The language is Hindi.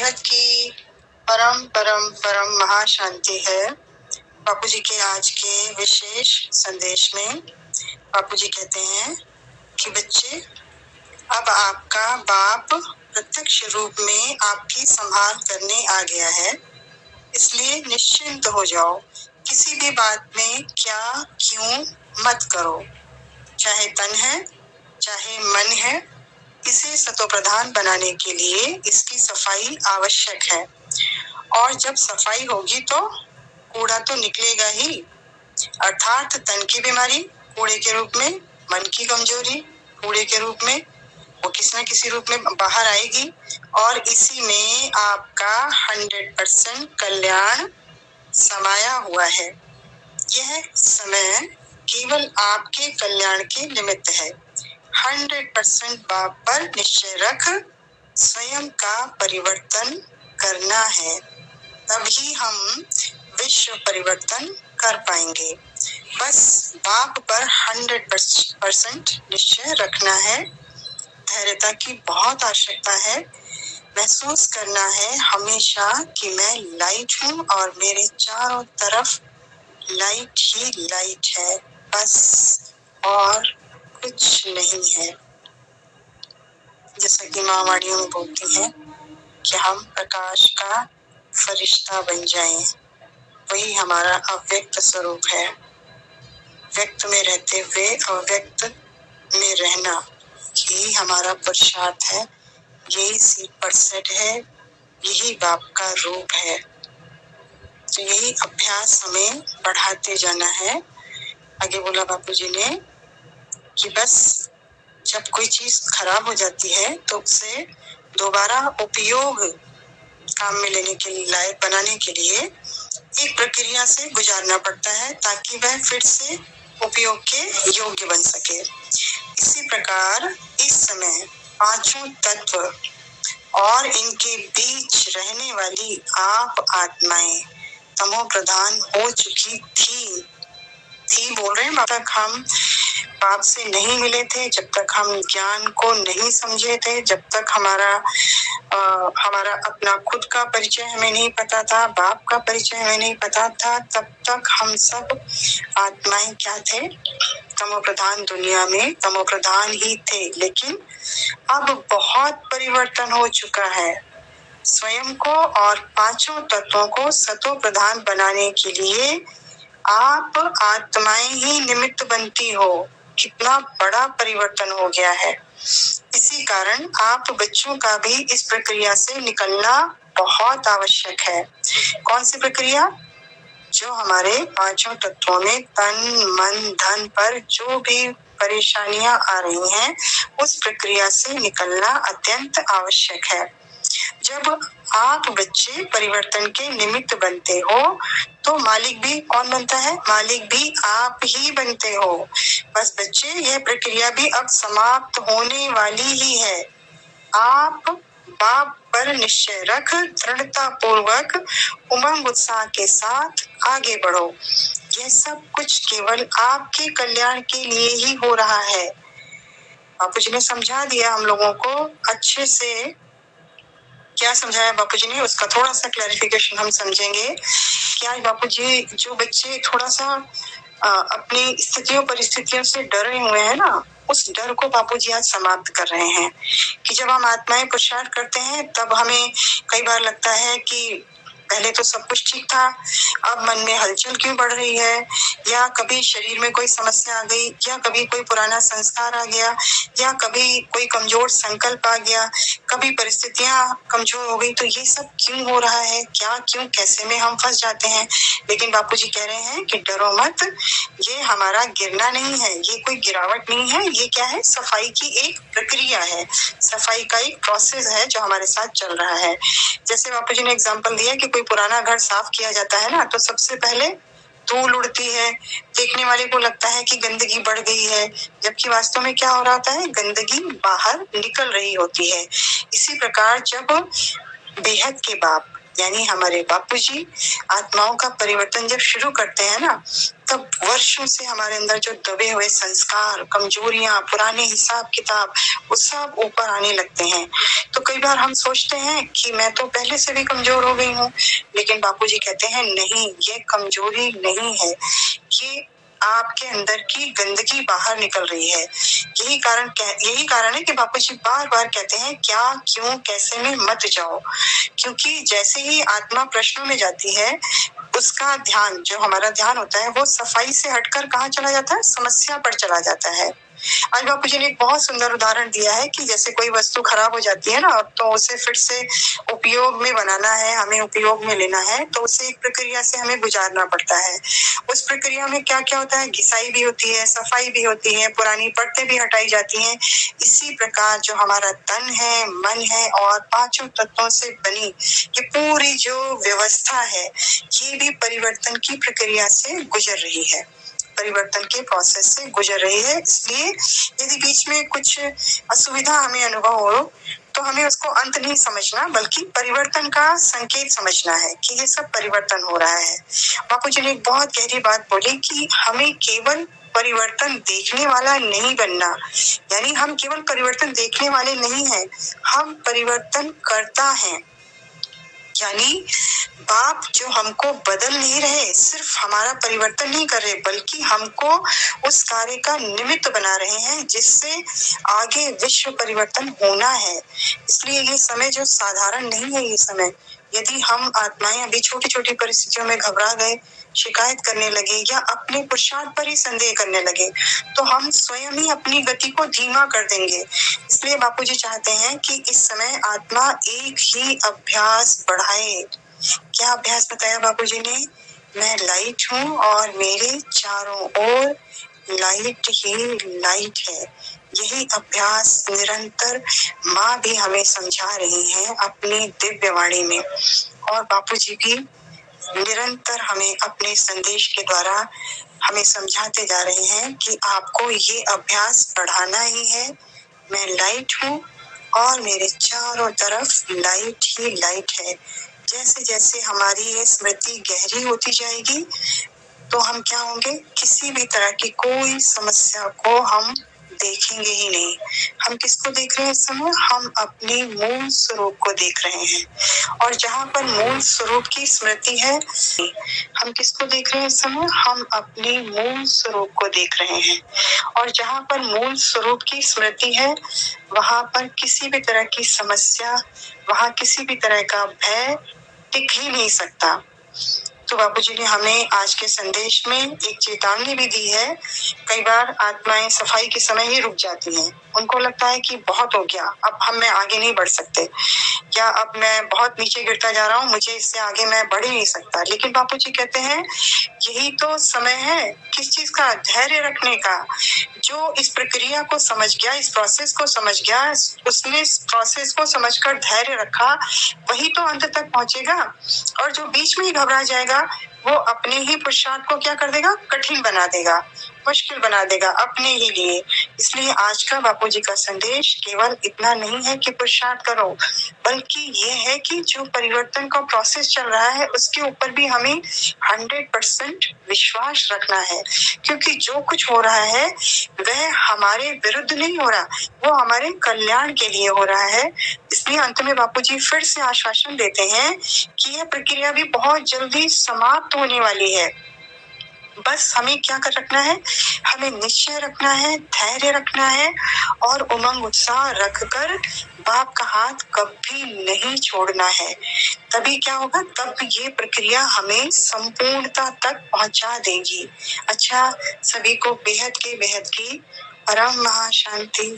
बेहद की परम परम परम महाशांति है। बापू जी के आज के विशेष संदेश में बापू जी कहते हैं कि बच्चे, अब आपका बाप प्रत्यक्ष रूप में आपकी संभाल करने आ गया है, इसलिए निश्चिंत हो जाओ। किसी भी बात में क्या क्यों मत करो, चाहे तन है चाहे मन है, इसे सतोप्रधान बनाने के लिए इसकी सफाई आवश्यक है। और जब सफाई होगी तो कूड़ा तो निकलेगा ही, अर्थात तन की बीमारी कूड़े के रूप में, मन की कमजोरी कूड़े के रूप में, वो किसी न किसी रूप में बाहर आएगी। और इसी में आपका 100% कल्याण समाया हुआ है। यह समय केवल आपके कल्याण के निमित्त है। 100% बाप पर निश्चय रख स्वयं का परिवर्तन करना है, तभी हम विश्व परिवर्तन कर पाएंगे। बस बाप पर 100% निश्चय रखना है। धैर्यता की बहुत आवश्यकता है। महसूस करना है हमेशा कि मैं लाइट हूँ और मेरे चारों तरफ लाइट ही लाइट है, बस और कुछ नहीं है। जैसा कि माँ वाणियों में बोलती हैं कि हम प्रकाश का फरिश्ता बन जाएं, वही हमारा अव्यक्त स्वरूप है। व्यक्त में रहते हुए अव्यक्त में रहना, यही हमारा पुरुषार्थ है, यही सीट पर सेट है, यही बाप का रूप है। तो यही अभ्यास हमें बढ़ाते जाना है। आगे बोला बापू जी ने कि बस जब कोई चीज खराब हो जाती है तो उसे दोबारा उपयोग काम में लेने के लिए, लायक बनाने के लिए एक प्रक्रिया से गुजारना पड़ता है, ताकि वह फिर से उपयोग के योग्य बन सके। इसी प्रकार इस समय पांचों तत्व और इनके बीच रहने वाली आप आत्माएं तमो प्रधान हो चुकी थी बोल रहे हैं। जब तक हम बाप से नहीं मिले थे, जब तक हम ज्ञान को नहीं समझे थे, जब तक हमारा अपना खुद का परिचय हमें नहीं पता था, बाप का परिचय हमें नहीं पता था, तब तक हम सब आत्माएं क्या थे? तमो प्रधान दुनिया में तमो प्रधान ही थे। लेकिन अब बहुत परिवर्तन हो चुका है। स्वयं को और पांचों तत्वों को सतो प्रधान बनाने के लिए आप आत्माएं ही निमित्त बनती हो। कितना बड़ा परिवर्तन हो गया है। इसी कारण आप बच्चों का भी इस प्रक्रिया से निकलना बहुत आवश्यक है। कौन सी प्रक्रिया? जो हमारे पांचों तत्वों में तन मन धन पर जो भी परेशानियां आ रही हैं, उस प्रक्रिया से निकलना अत्यंत आवश्यक है। जब आप बच्चे परिवर्तन के निमित्त बनते हो तो मालिक भी कौन बनता है? मालिक भी आप ही बनते हो। बस बच्चे, यह प्रक्रिया भी अब समाप्त होने वाली ही है। आप बाप पर निश्चय रख दृढ़ता पूर्वक उमंग उत्साह के साथ आगे बढ़ो। यह सब कुछ केवल आपके कल्याण के लिए ही हो रहा है। बापू जी ने समझा दिया हम लोगों को अच्छे से। क्या समझाया बापू जी ने, उसका थोड़ा सा क्लैरिफिकेशन हम समझेंगे। क्या बापू जी, जो बच्चे थोड़ा सा अपनी स्थितियों परिस्थितियों से डरे हुए हैं ना, उस डर को बापू जी आज समाप्त कर रहे हैं। कि जब हम आत्माएं पुरुषार्थ करते हैं तब हमें कई बार लगता है कि पहले तो सब कुछ ठीक था, अब मन में हलचल क्यों बढ़ रही है, या कभी शरीर में कोई समस्या आ गई, या कभी कोई पुराना संस्कार आ गया, या कभी कोई कमजोर संकल्प आ गया, कभी परिस्थितियां कमजोर हो गई। तो ये सब क्यों हो रहा है, क्या क्यों कैसे में हम फंस जाते हैं। लेकिन बापूजी कह रहे हैं कि डरो मत, ये हमारा गिरना नहीं है, ये कोई गिरावट नहीं है, ये क्या है? सफाई की एक प्रक्रिया है, सफाई का एक प्रोसेस है जो हमारे साथ चल रहा है। जैसे बापूजी ने एग्जांपल दिया कि कोई पुराना घर साफ किया जाता है ना, तो सबसे पहले धूल उड़ती है, देखने वाले को लगता है कि गंदगी बढ़ गई है, जबकि वास्तव में क्या हो रहा होता है? गंदगी बाहर निकल रही होती है। इसी प्रकार जब बेहद के बाप यानी हमारे बापूजी आत्माओं का परिवर्तन जब शुरू करते हैं ना, तब वर्षों से हमारे अंदर जो दबे हुए संस्कार, कमजोरियां, पुराने हिसाब किताब, वो सब ऊपर आने लगते हैं। तो कई बार हम सोचते हैं कि मैं तो पहले से भी कमजोर हो गई हूँ, लेकिन बापूजी कहते हैं नहीं, ये कमजोरी नहीं है, ये आपके अंदर की गंदगी बाहर निकल रही है। यही कारण है कि बापूजी बार बार कहते हैं क्या, क्यों, कैसे में मत जाओ, क्योंकि जैसे ही आत्मा प्रश्नों में जाती है, उसका ध्यान, जो हमारा ध्यान होता है, वो सफाई से हटकर कहाँ चला जाता है? समस्या पर चला जाता है। आज बापूजी ने एक बहुत सुंदर उदाहरण दिया है कि जैसे कोई वस्तु खराब हो जाती है ना, तो उसे फिर से उपयोग में बनाना है, हमें उपयोग में लेना है, तो उसे एक प्रक्रिया से हमें गुजारना पड़ता है। उस प्रक्रिया में क्या क्या होता है? घिसाई भी होती है, सफाई भी होती है, पुरानी परतें भी हटाई जाती हैं। इसी प्रकार जो हमारा तन है, मन है और पांचों तत्वों से बनी ये पूरी जो व्यवस्था है, ये भी परिवर्तन की प्रक्रिया से गुजर रही है, परिवर्तन के प्रोसेस से गुजर रही है। इसलिए यदि बीच में कुछ असुविधा हमें अनुभव हो, तो हमें उसको अंत नहीं समझना, बल्कि परिवर्तन का संकेत समझना है कि ये सब परिवर्तन हो रहा है। बापूजी ने एक बहुत गहरी बात बोली कि हमें केवल परिवर्तन देखने वाला नहीं बनना, यानी हम केवल परिवर्तन देखने वाले नहीं हैं, हम परिवर्तन करता हैं। यानी बाप जो हमको बदल नहीं रहे, सिर्फ हमारा परिवर्तन नहीं कर रहे, बल्कि हमको उस कार्य का निमित्त बना रहे हैं जिससे आगे विश्व परिवर्तन होना है। इसलिए ये समय जो साधारण नहीं है, ये समय यदि हम आत्माएं अभी छोटी छोटी परिस्थितियों में घबरा गए, शिकायत करने लगे या अपने पुरुषार्थ पर ही संदेह करने लगे, तो हम स्वयं ही अपनी गति को धीमा कर देंगे। इसलिए बापूजी चाहते हैं कि इस समय आत्मा एक ही अभ्यास बढ़ाए। क्या अभ्यास बताया बापूजी ने? मैं लाइट हूँ और मेरे चारों ओर लाइट ही लाइट है। यही अभ्यास निरंतर माँ भी हमें समझा रही है अपनी दिव्य वाणी में, और बापूजी भी निरंतर हमें अपने संदेश के द्वारा हमें समझाते जा रहे हैं कि आपको ये अभ्यास बढ़ाना ही है। मैं लाइट हूँ और मेरे चारों तरफ लाइट ही लाइट है। जैसे जैसे हमारी ये स्मृति गहरी होती जाएगी, तो हम क्या होंगे? किसी भी तरह की कोई समस्या को हम देखेंगे ही नहीं। हम किसको देख रहे हैं इस समय? हम अपने मूल स्वरूप को देख रहे हैं, और जहाँ पर मूल स्वरूप की स्मृति है, हम किसको देख रहे हैं इस समय? हम अपने मूल स्वरूप को देख रहे हैं, और जहाँ पर मूल स्वरूप की स्मृति है, वहाँ पर किसी भी तरह की समस्या, वहाँ किसी भी तरह का भय टिक ही नहीं सकता। तो बापूजी ने हमें आज के संदेश में एक चेतावनी भी दी है। कई बार आत्माएं सफाई के समय ही रुक जाती हैं, उनको लगता है कि बहुत हो गया, अब मैं आगे नहीं बढ़ सकते, या अब मैं बहुत नीचे गिरता जा रहा हूँ, मुझे इससे आगे मैं बढ़ ही नहीं सकता। लेकिन बापूजी कहते हैं यही तो समय है किस चीज का? धैर्य रखने का। जो इस प्रक्रिया को समझ गया, इस प्रोसेस को समझ गया, उसने इस प्रोसेस को समझकर धैर्य रखा, वही तो अंत तक पहुंचेगा। और जो बीच में ही घबरा जाएगा, वो अपने ही पुरुषार्थ को क्या कर देगा? कठिन बना देगा, मुश्किल बना देगा अपने ही लिए। इसलिए आज का बापूजी का संदेश केवल इतना नहीं है कि पुरुषार्थ करो, बल्कि ये है कि जो परिवर्तन का प्रोसेस चल रहा है, उसके ऊपर भी हमें 100% विश्वास रखना है, क्योंकि जो कुछ हो रहा है वह हमारे विरुद्ध नहीं हो रहा, वो हमारे कल्याण के लिए हो रहा है। इसलिए अंत में बापूजी फिर से आश्वासन देते हैं कि यह प्रक्रिया भी बहुत जल्दी समाप्त होने वाली है। बस हमें क्या कर रखना है? हमें निश्चय रखना है, धैर्य रखना है, और उमंग उत्साह रखकर बाप का हाथ कभी नहीं छोड़ना है। तभी क्या होगा? तब ये प्रक्रिया हमें संपूर्णता तक पहुंचा देगी। अच्छा, सभी को बेहद की परम महाशांति।